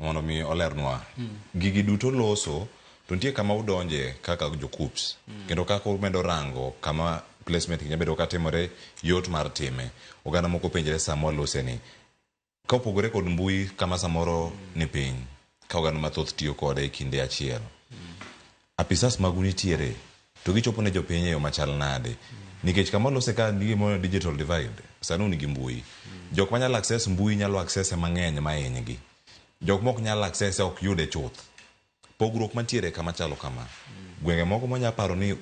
mondo mi olernwa. Gigi duto loso to nitie kama udonje kaka jokups kendo kaka umedo rango kama placement nyalo bedo katimore yot mar time. Oganda moko penjre samo lose ni ka opogore kod mbui kama samoro ni piny ka oganda mathoth tiyo kode e kinde achiel. Apisas magu nitiere to gichopo ne jopiny e yo machal nade nikech kama lose ka nigi mo digital divide sanu nigi mbui. Jok manyalo access mbui nyalo access mang'eny mainygi. Jok mok nyalo access ok yude chuth. Pogruok mantiere kama chalo kama. Gwenge moko monya paro ni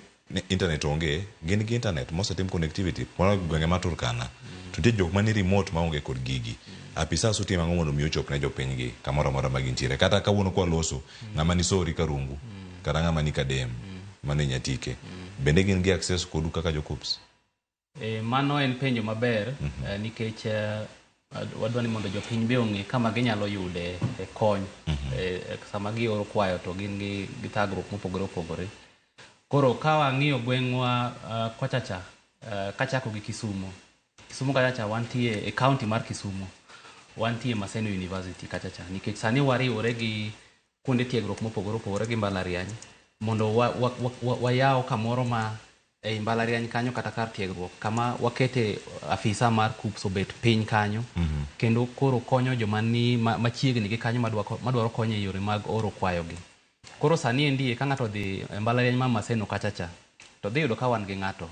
internet onge, gin gi internet mosetim connectivity. Mono gwenge ma Turkana. To nitie jok mani remote maonge kod gigi. Apisas utimo ang'o mondo mi ochop ne jopiny gi kamoro amora ma gintiere. Kata kawuono kwa loso ng'ama ni sori karungu kata ng'ama ni kadem mano nyatike. Bende gin gi access kodu kaka jokups. Mano en penjo maber nikech wadwani mondo jopiny be ong'e kama ginyalo yude kony sama gioro kwayo to gin gi thagruok mopogore opogore. Koro ka wang'iyo gweng'wa kochacha kachako gi Kisumu kachacha wantie e county mar Kisumu, wantie Maseno University kachacha nikech sani wariwore gi kuonde tiegruok mopogore opogore gi mbalariany mondo wayaw kamoro ma e mbalariany kanyo kata kar tiegruok kama wakete afisa mar KUPS obet piny kanyo kendo koro konyo joma ni machiegni gi kanyo madwaro konyo e yore mag oro kwayo gi. Koro sani endi ka ng'ato dhi mbalariany ma Maseno kachacha to dhi yudo ka wan gi ng'ato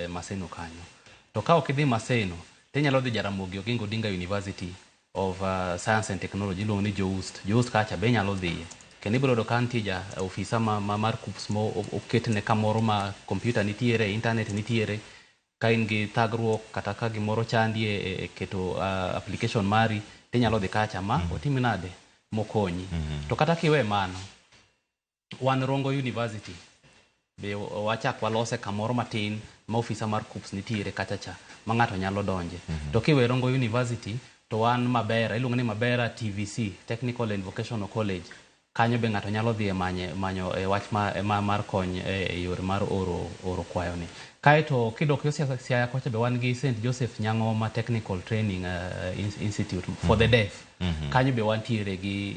Maseno kanyo. To ka ok idhi Maseno tinyalo dhi Jaramogi Oginga Odinga University of Science and Technology iluongo ni Joust kacha be nyalo dhiye. Kendo ibiro yudo ka nitie ofisa mar KUPS mo oketne kamoro ma kompyuta nitiere, internet nitiere, ka in gi thagruok kata ka gimoro chandi e keto application mari tinyalo dhi kacha ma otimi nade mokonyi. To kata kiwe mano wan Rongo University be wachak walose kamoro matin ma ofisa mar KUPS nitiere kachacha ma ng'ato nyalo donje. To kiwe Rongo University to wan Mabera, iluongo ni Mabera TVC, Technical and Vocational College. Kanyo be ng'ato nyalo dhi manyo wach mar kony e yore mar oro kwayo ni. Kaeto kidok yo Siaya kocha be wan gi St. Joseph Nyang'oma Technical Training Institute for the Deaf. Kanyo be wantiere gi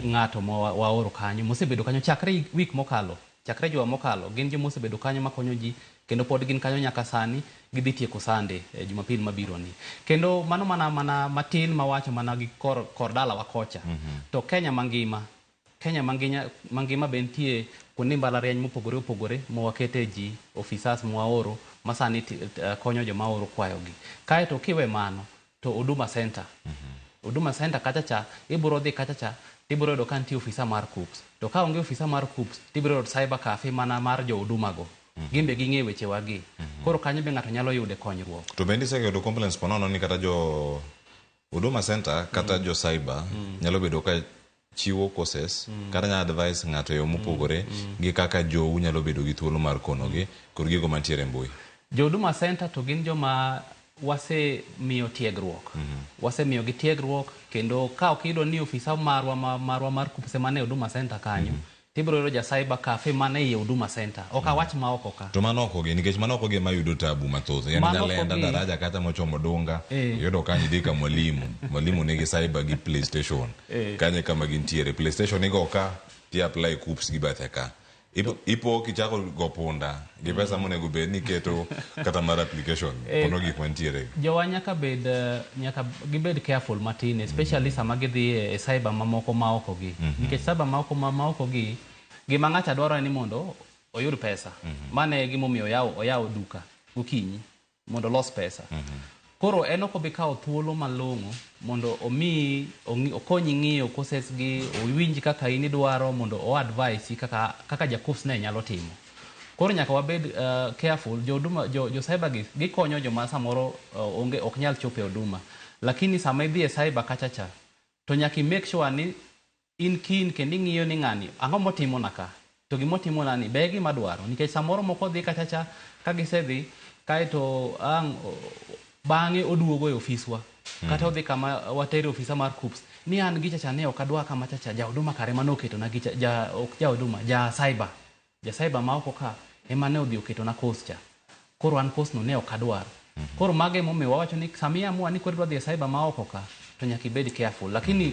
ng'ato waoro kanyo mosebedo kanyo chakre week mokalo, chakre juma mokalo gin jo mosebedo kanyo makonyo ji kendo pod gin kanyo nyaka sani gidhi tieko sande Jumapil mabiro ni. Kendo mano mana matin mawacho mana gi kor dala wakocha. To Kenya mangima bentie kuonde mbalariany mopogore opogore mowakete ji ofisas mwaoro masani konyo joma oro kwayo gi. Kaeto kiwe mano to Huduma Center. Huduma Center kachacha ibiro dhi kachacha ibiro yudo ka nitie ofisa mar KUPS. To ka onge ofisa mar KUPS ibiro yudo cyber cafe mana mar jo huduma go. Gimbe ging'e weche wagi. Koro kanyo be ng'ato nyalo yude konyruok. To bende iseyudo complaints ponono ni kata jo Huduma Center kata jo cyber nyalo bedo ka chiwo courses kata nya advice ng'ato yo mopogore gi kaka jo nyalo bedo gi thuolo mar konogi kod gigo mantiere mbui. Jo Huduma Center to gin joma wase miyo tiegruok. Wase miyo gi tiegruok kendo ka okiyudo ni ofisa marwa mar KUPS mane Huduma Center kanyo tibiro yudo ja cyber cafe mane e Huduma Center. Ok awach ma oko ka. To mano oko gi nikech mano oko gi mayudo tabu mathoth. Yani nyalenda daraja kata mochomo dunga yudo kanyo dhi ka mwalimu nigi cyber gi PlayStation. Kanye kama gintiere PlayStation nigo ka ti apply KUPS gi bathe ka. Ipo kichako go punda gi pesa monego bed ni keto kata mar application pono gik mantiere. Jowa nyaka gibed careful matin, especially sama gidhi e cyber mamoko ma oko gi. Nikech cyber ma oko gi gima ng'acha dwaro ni mondo oyud pesa. Mane gimomiyo oyaw duka gokinyi mondo los pesa. Koro enoko bi kawo thuolo malong'o mondo okonyi ng'iyo courses gi, owinji kaka in idwaro mondo o advise kaka ja KUPS ne nyalo timo. Koro nyaka wabed careful. Jo cyber gikonyo joma samoro ok nyal chopo e huduma. Lakini sama idhi e cyber kachacha to nyaka make sure ni in keen kendo ing'iyo ni ng'ani ang'o motimo naka to gimotimo nani be gima dwaro. Nikech samoro moko dhi kachacha ka gisedhi kaeto bang'e oduogo e ofiswa kata odhi kama watere ofisa mar KUPS ni an gichacha ne ok adwa kama chacha ja huduma kare mane oketo na gicha ok ja huduma ja cyber ma oko ka ema ne odhi oketo na course cha. Koro an course no ne ok adwaro. Koro mage momiyo wawacho ni samia amua ni koro dhi e cyber ma oko ka to nyaka ibed careful. Lakini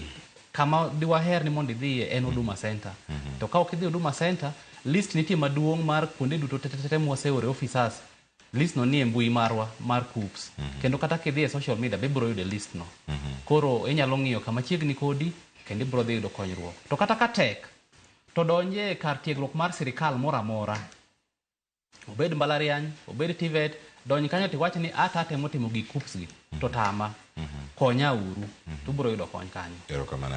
kama diwaher ni mondo idhiye en Huduma Center. To ka ok idhi Huduma Center, list nitie maduong' mar kuonde duto tete mwaseore officers. List no nie mbui marwa mar KUPS. Kendo kata kidhi e social media bibro yude list no. Koro inyalo ng'iyo kama chiegni kodi kendo ibro dhi yudo konyruok. To kata ka tek to donje kar tiegruok mar sirikal moro amora. Obed mbalariany, obed TVET, donj kanyo tiwach ni atemo timo gi KUPS gi to tama. Konya uru. To bro yudo kony kanyo. Erokamano.